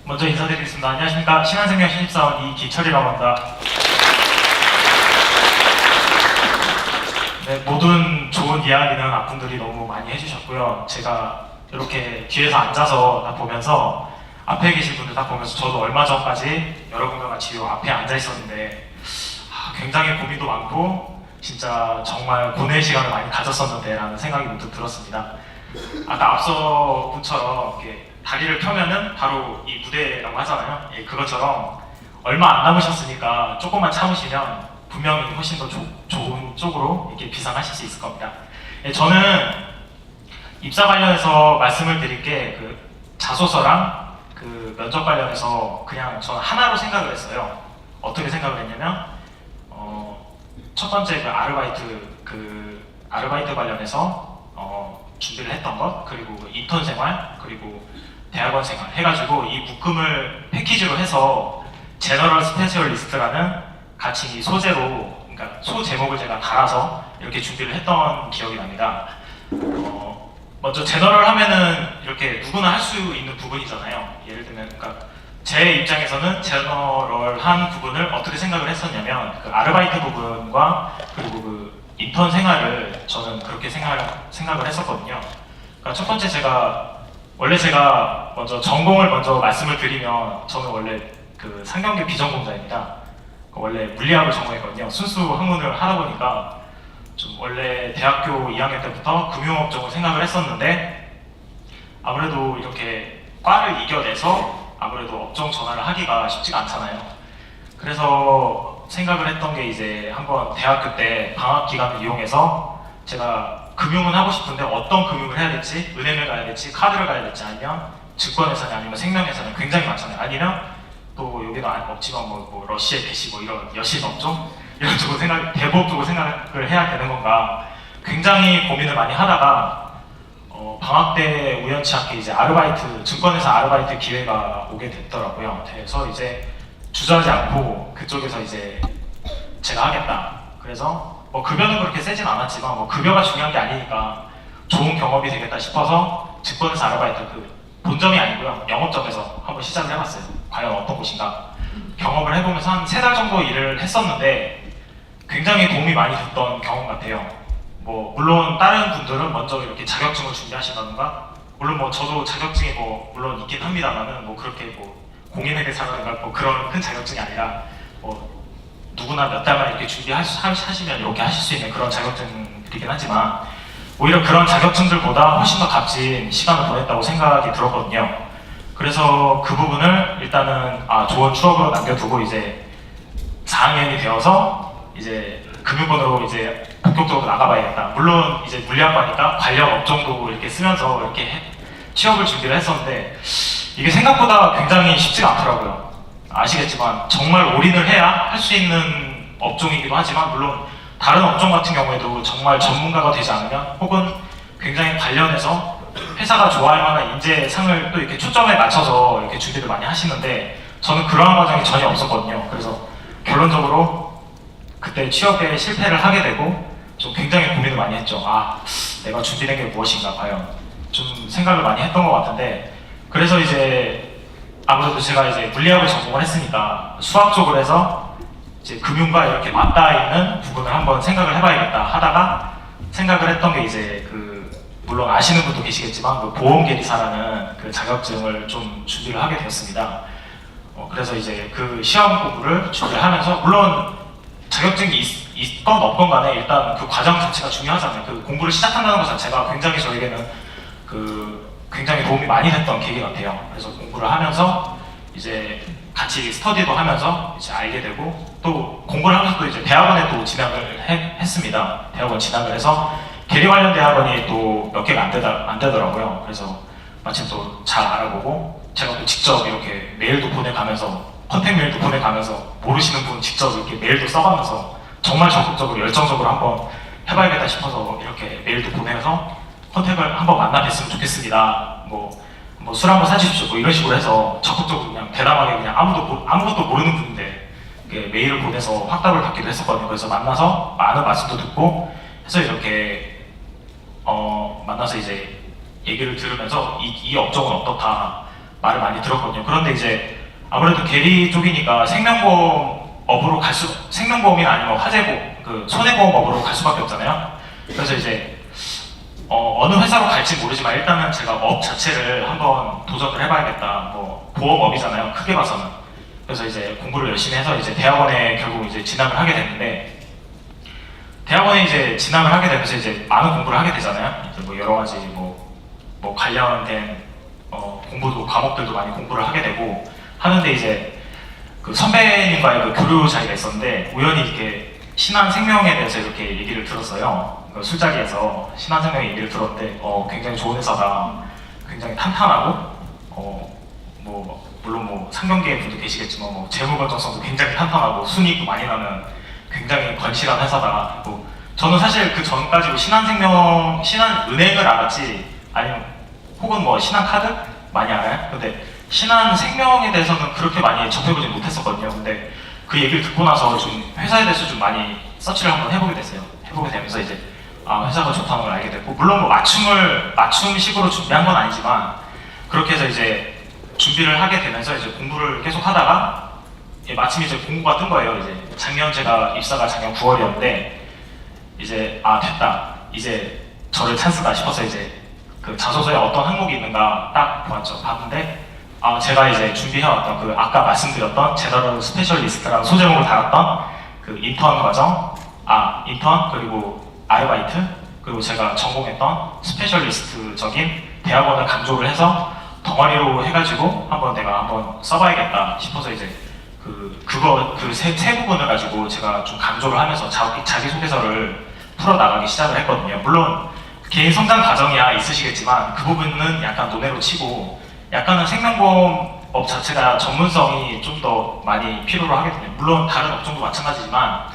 먼저 인사드리겠습니다. 안녕하십니까. 신한생명 신입사원 이기철이라고 합니다. 네, 모든 좋은 이야기는 앞분들이 너무 많이 해주셨고요. 제가 이렇게 뒤에서 앉아서 다 보면서 앞에 계신 분들 다 보면서 저도 얼마 전까지 여러분과 같이 이 앞에 앉아 있었는데 굉장히 고민도 많고 진짜 정말 고뇌의 시간을 많이 가졌었는데 라는 생각이 문득 들었습니다. 아까 앞서 분처럼 이렇게 다리를 펴면은 바로 이 무대라고 하잖아요. 예, 그것처럼 얼마 안 남으셨으니까 조금만 참으시면 분명히 훨씬 더 좋은 쪽으로 이렇게 비상하실 수 있을 겁니다. 예, 저는 입사 관련해서 말씀을 드릴 게 그 자소서랑 그 면접 관련해서 그냥 저는 하나로 생각을 했어요. 어떻게 생각을 했냐면 첫 번째 아르바이트 관련해서 준비를 했던 것, 그리고 인턴 생활, 그리고 대학원 생활 해가지고 이 묶음을 패키지로 해서 제너럴 스페셜리스트라는 같이 이 소재로, 그러니까 소 제목을 제가 달아서 이렇게 준비를 했던 기억이 납니다. 먼저 제너럴 하면은 이렇게 누구나 할 수 있는 부분이잖아요. 예를 들면, 그러니까 제 입장에서는 제너럴한 부분을 어떻게 생각을 했었냐면 그 아르바이트 부분과 그리고 그 인턴 생활을 저는 그렇게 생각을 했었거든요. 그러니까 첫 번째 제가 먼저 전공을 먼저 말씀을 드리면 저는 원래 그 상경계 비전공자입니다. 원래 물리학을 전공했거든요. 순수 학문을 하다 보니까 좀 원래 대학교 2학년 때부터 금융업종을 생각을 했었는데 아무래도 이렇게 과를 이겨내서 아무래도 업종 전환을 하기가 쉽지가 않잖아요. 그래서 생각을 했던 게 이제 한번 대학교 때 방학 기간을 이용해서 제가 금융은 하고 싶은데 어떤 금융을 해야 될지, 은행을 가야 될지, 카드를 가야 될지, 아니면 증권회사냐, 아니면 생명회사냐 굉장히 많잖아요. 아니면 또 여기도 없지만 뭐 러시아 캐시 뭐 이런 여신 업종 이런 쪽으로 대부업 쪽으로 생각을 해야 되는 건가 굉장히 고민을 많이 하다가 방학 때 우연치 않게 이제 증권회사 아르바이트 기회가 오게 됐더라고요. 그래서 이제 주저하지 않고 그쪽에서 이제 제가 하겠다. 그래서 뭐 급여는 그렇게 세진 않았지만 뭐 급여가 중요한 게 아니니까 좋은 경험이 되겠다 싶어서 증권회사 아르바이트 그 본점이 아니고요. 영업점에서 한번 시작을 해봤어요. 과연 어떤 곳인가. 경험을 해보면서 한 3달 정도 일을 했었는데 굉장히 도움이 많이 됐던 경험 같아요. 뭐 물론 다른 분들은 먼저 이렇게 자격증을 준비하신다던가 물론 뭐 저도 자격증이 뭐 물론 있긴 합니다만은 뭐 그렇게 뭐 공인회계사라든가 뭐 그런 큰 자격증이 아니라 뭐 누구나 몇 달만 이렇게 준비하시면 이렇게 하실 수 있는 그런 자격증이긴 하지만 오히려 그런 자격증들보다 훨씬 더 값진 시간을 보냈다고 생각이 들었거든요. 그래서 그 부분을 일단은 좋은 추억으로 남겨두고 이제 4학년이 되어서 이제 금융권으로 이제 본격적으로 나가봐야겠다. 물론 이제 물리학과니까 관련 업종도 이렇게 쓰면서 이렇게 취업을 준비를 했었는데 이게 생각보다 굉장히 쉽지가 않더라고요. 아시겠지만 정말 올인을 해야 할 수 있는 업종이기도 하지만 물론 다른 업종 같은 경우에도 정말 전문가가 되지 않으면 혹은 굉장히 관련해서 회사가 좋아할 만한 인재상을 또 이렇게 초점에 맞춰서 이렇게 준비를 많이 하시는데 저는 그러한 과정이 전혀 없었거든요. 그래서 결론적으로 그때 취업에 실패를 하게 되고 좀 굉장히 고민을 많이 했죠. 내가 준비된 게 무엇인가 과연 좀 생각을 많이 했던 것 같은데 그래서 이제 아무래도 제가 이제 물리학을 전공을 했으니까 수학 쪽으로 해서 이제 금융과 이렇게 맞닿아 있는 부분을 한번 생각을 해봐야겠다 하다가 생각을 했던 게 이제 물론 아시는 분도 계시겠지만 그 보험계리사라는 그 자격증을 좀 준비를 하게 되었습니다. 그래서 이제 그 시험 공부를 준비를 하면서 물론 자격증이 있건 없건 간에 일단 그 과정 자체가 중요하잖아요. 그 공부를 시작한다는 것 자체가 굉장히 저에게는 굉장히 도움이 많이 됐던 계기 같아요. 그래서 공부를 하면서 이제 같이 스터디도 하면서 이제 알게 되고 또 공부를 하면서 또 이제 대학원에 또 진학을 했습니다. 대학원 진학을 해서 계리 관련 대학원이 또 몇 개가 안 되더라고요. 그래서 마침 또 잘 알아보고 제가 또 직접 이렇게 메일도 보내가면서 컨택 메일도 보내가면서 모르시는 분 직접 이렇게 메일도 써가면서 정말 적극적으로 열정적으로 한번 해봐야겠다 싶어서 이렇게 메일도 보내서 컨택을 한번 만나 뵀으면 좋겠습니다. 뭐 술 한번 사주십시오. 뭐 이런 식으로 해서 적극적으로 그냥 대담하게 그냥 아무것도 모르는 분인데 메일을 보내서 확답을 받기도 했었거든요. 그래서 만나서 많은 말씀도 듣고 해서 이렇게 만나서 이제 얘기를 들으면서 이 업종은 어떻다. 말을 많이 들었거든요. 그런데 이제 아무래도 계리 쪽이니까 생명보험업으로 생명보험이나 아니면 화재보험, 그 손해보험업으로 갈 수밖에 없잖아요. 그래서 이제 어느 회사로 갈지 모르지만 일단은 제가 업 자체를 한번 도전을 해봐야겠다. 뭐 보험업이잖아요. 크게 봐서는. 그래서 이제 공부를 열심히 해서 이제 대학원에 결국 이제 진학을 하게 됐는데, 대학원에 이제 진학을 하게 되면서 이제 많은 공부를 하게 되잖아요. 이제 뭐 여러 가지 뭐 관련된 공부도 과목들도 많이 공부를 하게 되고 하는데, 이제 그 선배님과의 그 교류 자리가 있었는데 우연히 이렇게 신한생명에 대해서 이렇게 얘기를 들었어요. 그 술자리에서 신한생명 얘기를 들었는데 굉장히 좋은 회사다, 굉장히 탄탄하고 뭐 물론 뭐 상경계의 분도 계시겠지만 뭐 재무 건전성도 굉장히 탄탄하고 순이익도 많이 나는 굉장히 건실한 회사다. 뭐 저는 사실 그 전까지 신한은행을 알았지, 아니면 혹은 뭐 신한카드 많이 알아요. 근데 신한생명에 대해서는 그렇게 많이 접해보지 못했었거든요. 근데 그 얘기를 듣고 나서 좀 회사에 대해서 좀 많이 서치를 한번 해보게 됐어요. 해보게 되면서 이제 회사가 좋다는 걸 알게 됐고, 물론 뭐 맞춤식으로 준비한 건 아니지만 그렇게 해서 이제 준비를 하게 되면서 이제 공부를 계속 하다가 마침 이제 공고가 뜬 거예요. 이제 제가 입사가 작년 9월이었는데 이제 됐다, 이제 저를 찬스다 싶어서 이제 그 자소서에 어떤 항목이 있는가 딱 보았죠. 봤는데 제가 이제 준비해왔던 그 아까 말씀드렸던 제너럴 스페셜리스트라는 소제목을 달았던 그 인턴 과정, 인턴 그리고 아르바이트, 그리고 제가 전공했던 스페셜리스트적인 대학원을 강조를 해서 덩어리로 해가지고 내가 한번 써봐야겠다 싶어서 이제 그 세 부분을 가지고 제가 좀 강조를 하면서 자기소개서를 풀어나가기 시작을 했거든요. 물론 개인 성장 과정이야 있으시겠지만 그 부분은 약간 논외로 치고, 약간은 생명보험업 자체가 전문성이 좀 더 많이 필요로 하거든요. 물론 다른 업종도 마찬가지지만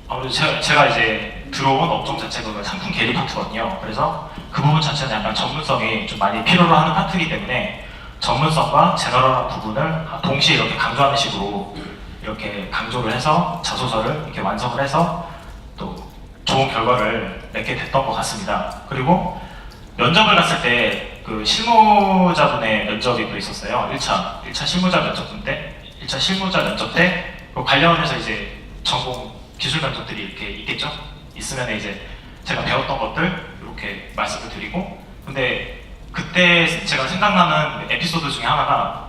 아무래도 제가 이제 들어온 업종 자체가 상품 계리 파트거든요. 그래서 그 부분 자체는 약간 전문성이 좀 많이 필요로 하는 파트이기 때문에 전문성과 제너럴한 부분을 동시에 이렇게 강조하는 식으로 이렇게 강조를 해서 자소서를 이렇게 완성을 해서 또 좋은 결과를 맺게 됐던 것 같습니다. 그리고 면접을 갔을 때 그 실무자분의 면접이 또 있었어요. 1차 실무자 면접 때 관련해서 이제 전공 기술 면접들이 이렇게 있겠죠? 있으면 이제 제가 배웠던 것들 이렇게 말씀을 드리고, 근데 그때 제가 생각나는 에피소드 중에 하나가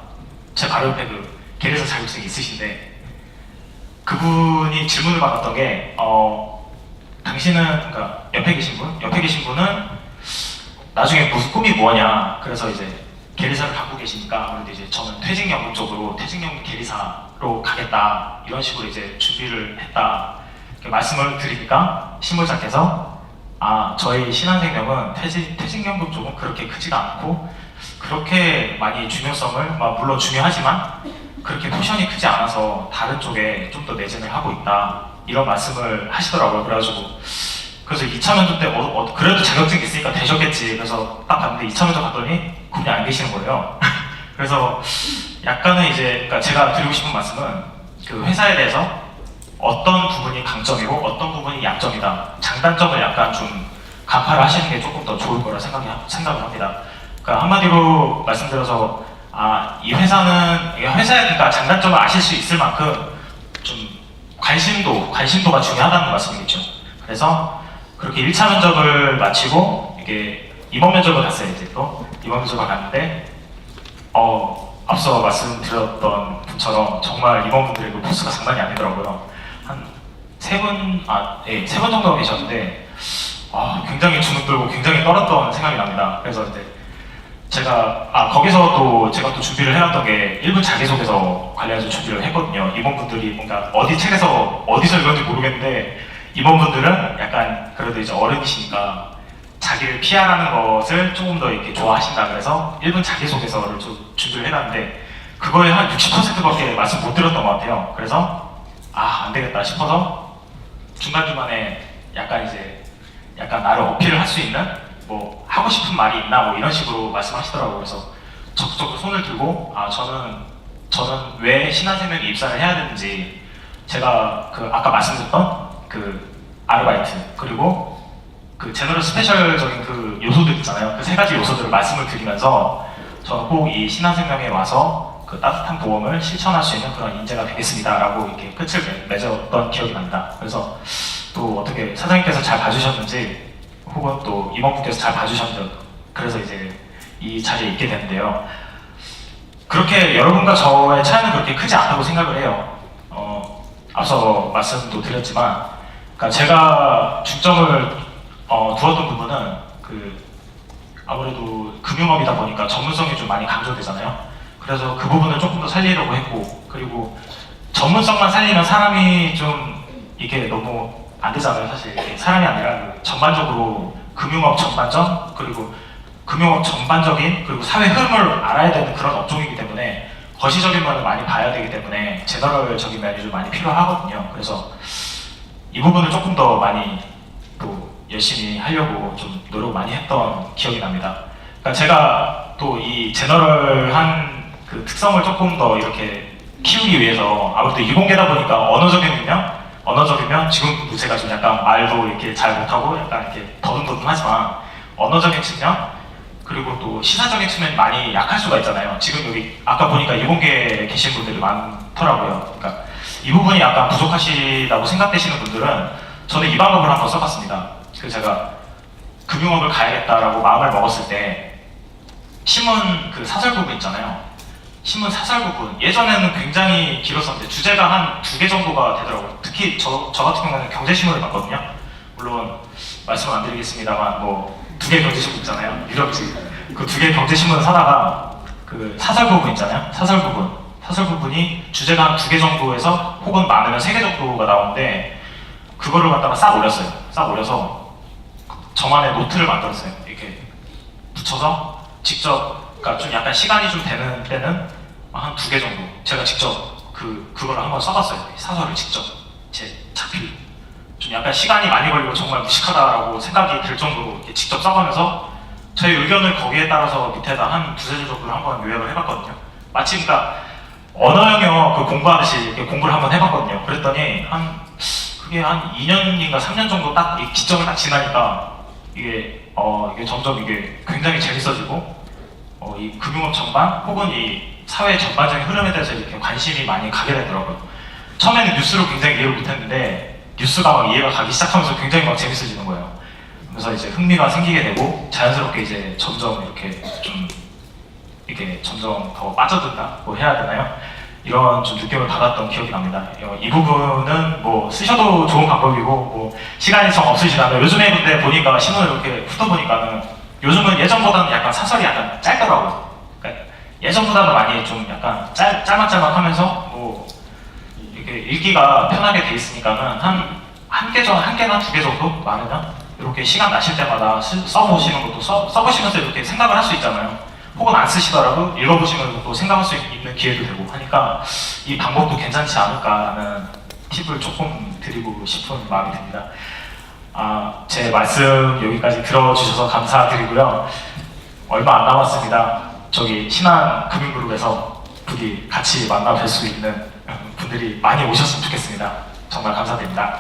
제 바로 옆에 그 계리사 자격증이 있으신데 그분이 질문을 받았던 게 당신은, 그러니까 옆에 계신 분은 나중에 무슨 꿈이 뭐냐, 그래서 이제 계리사를 갖고 계시니까 아무래도 이제 저는 퇴직연금 쪽으로 퇴직연금 계리사로 가겠다 이런 식으로 이제 준비를 했다 이렇게 말씀을 드리니까 실무자께서 저희 신한생명은 퇴직연금 쪽은 그렇게 크지가 않고 그렇게 많이 중요성을, 물론 중요하지만 그렇게 포션이 크지 않아서 다른 쪽에 좀 더 내진을 하고 있다 이런 말씀을 하시더라고요. 그래서 2차 면접 때 그래도 자격증이 있으니까 되셨겠지. 그래서 딱 봤는데 2차 면접 갔더니 그분이 안 계시는 거예요. 그래서 약간은 이제, 그러니까 제가 드리고 싶은 말씀은 그 회사에 대해서 어떤 부분이 강점이고 어떤 부분이 약점이다, 장단점을 약간 좀 간파를 하시는 게 조금 더 좋을 거라 생각을 합니다. 그러니까 한마디로 말씀드려서 이 회사에 그러니까 장단점을 아실 수 있을 만큼 좀 관심도가 중요하다는 말씀이겠죠. 그래서 그렇게 1차 면접을 마치고 이게 이번 면접을 갔어요. 이제 또 이번 면접을 갔는데 앞서 말씀드렸던 분처럼 정말 임원분들의 그 포스가 장난이 아니더라고요. 한 세 분 정도가 계셨는데 굉장히 주눅 들고 굉장히 떨었던 생각이 납니다. 그래서 이제 제가 거기서 제가 또 준비를 해놨던 게 1분 자기소개서 관련해서 준비를 했거든요. 임원분들이 뭔가 어디서 읽었는지 모르겠는데 임원분들은 약간 그래도 이제 어른이시니까 자기를 PR하는 것을 조금 더 이렇게 좋아하신다 그래서 1분 자기소개서를 좀 준비를 해놨는데 그거에 한 60%밖에 말씀 못 드렸던 것 같아요. 그래서 안 되겠다 싶어서 중간중간에 약간 나를 어필을 할 수 있는 뭐 하고 싶은 말이 있나 뭐 이런 식으로 말씀하시더라고요. 그래서 적극적으로 손을 들고 저는 왜 신한생명에 입사를 해야 되는지, 제가 아까 말씀드렸던 그 아르바이트 그리고 그 제너럴 스페셜적인 그 요소들 있잖아요. 그 세 가지 요소들을 말씀을 드리면서 저는 꼭 이 신한생명에 와서 그 따뜻한 보험을 실천할 수 있는 그런 인재가 되겠습니다라고 이렇게 끝을 맺었던 기억이 납니다. 그래서 또 어떻게 사장님께서 잘 봐주셨는지 혹은 또 임원분께서 잘 봐주셨는지 그래서 이제 이 자리에 있게 됐는데요. 그렇게 여러분과 저의 차이는 그렇게 크지 않다고 생각을 해요. 앞서 말씀도 드렸지만, 그러니까 제가 중점을 두었던 부분은 아무래도 금융업이다 보니까 전문성이 좀 많이 강조되잖아요. 그래서 그 부분을 조금 더 살리려고 했고, 그리고 전문성만 살리면 사람이 좀 이게 너무 안 되잖아요. 사실 사람이 아니라 전반적으로 금융업 전반전 그리고 금융업 전반적인 그리고 사회 흐름을 알아야 되는 그런 업종이기 때문에 거시적인 면을 많이 봐야 되기 때문에 제너럴적인 면이 좀 많이 필요하거든요. 그래서 이 부분을 조금 더 많이 또 열심히 하려고 좀 노력 많이 했던 기억이 납니다. 그러니까 제가 또 이 제너럴한 그 특성을 조금 더 이렇게 키우기 위해서 아무래도 이공계다 보니까 언어적이면 지금 제가 좀 약간 말도 이렇게 잘 못하고 약간 이렇게 더듬더듬하지만 언어적인 측면 그리고 또 시사적인 측면이 많이 약할 수가 있잖아요. 지금 여기 아까 보니까 이공계에 계신 분들이 많더라고요. 그러니까 이 부분이 약간 부족하시다고 생각되시는 분들은 저는 이 방법을 한번 써봤습니다. 제가 금융업을 가야겠다라고 마음을 먹었을 때 신문 그 사설 부분 있잖아요. 신문 사설 부분 예전에는 굉장히 길었었는데 주제가 한 2개 정도가 되더라고요. 특히 저 같은 경우는 경제신문을 봤거든요. 물론 말씀은 안 드리겠습니다만 뭐 2개 경제신문 있잖아요. 유럽지. 그 2개 경제신문을 사다가 그 사설 부분 있잖아요. 사설 부분이 주제가 한 2개 정도에서 혹은 많으면 3개 정도가 나오는데 그거를 갖다가 싹 올렸어요. 싹 올려서 저만의 노트를 만들었어요. 이렇게 붙여서 직접, 그러니까 좀 약간 시간이 좀 되는 때는 한 2개 정도 제가 직접 그거를 한번 써봤어요. 사설을 직접 제 자필. 좀 약간 시간이 많이 걸리고 정말 무식하다라고 생각이 들 정도로 이렇게 직접 써가면서 저의 의견을 거기에 따라서 밑에다 한 2-3줄 정도를 한번 요약을 해봤거든요. 마치 그러니까 언어 영역 공부하듯이 이렇게 공부를 한번 해봤거든요. 그랬더니 그게 한 2년인가 3년 정도 딱 이 기점을 딱 지나니까 이게 점점 이게 굉장히 재밌어지고 이 금융업 전반 혹은 이 사회 전반적인 흐름에 대해서 이렇게 관심이 많이 가게 되더라고요. 처음에는 뉴스로 굉장히 이해를 못했는데 뉴스가 막 이해가 가기 시작하면서 굉장히 막 재밌어지는 거예요. 그래서 이제 흥미가 생기게 되고 자연스럽게 이제 점점 이렇게 점점 더 빠져든다고 해야 되나요? 이런 좀 느낌을 받았던 기억이 납니다. 이 부분은 뭐 쓰셔도 좋은 방법이고 뭐 시간이 정 없으시다면 요즘에 근데 보니까 신문을 이렇게 훑어보니까는 요즘은 예전보다는 약간 사설이 약간 짧더라고요. 그러니까 예전보다는 많이 좀 약간 짤막짤막하면서 뭐 이렇게 읽기가 편하게 돼 있으니까는 한 개나 2개 정도 많으면 이렇게 시간 나실 때마다 써보시는 것도 써보시면서 이렇게 생각을 할 수 있잖아요. 혹은 안 쓰시더라도 읽어보시면서 또 생각할 수 있는 기회도 되고 하니까 이 방법도 괜찮지 않을까 하는 팁을 조금 드리고 싶은 마음이 듭니다. 제 말씀 여기까지 들어주셔서 감사드리고요. 얼마 안 남았습니다. 저기 신한금융그룹에서 부디 같이 만나 뵐 수 있는 분들이 많이 오셨으면 좋겠습니다. 정말 감사드립니다.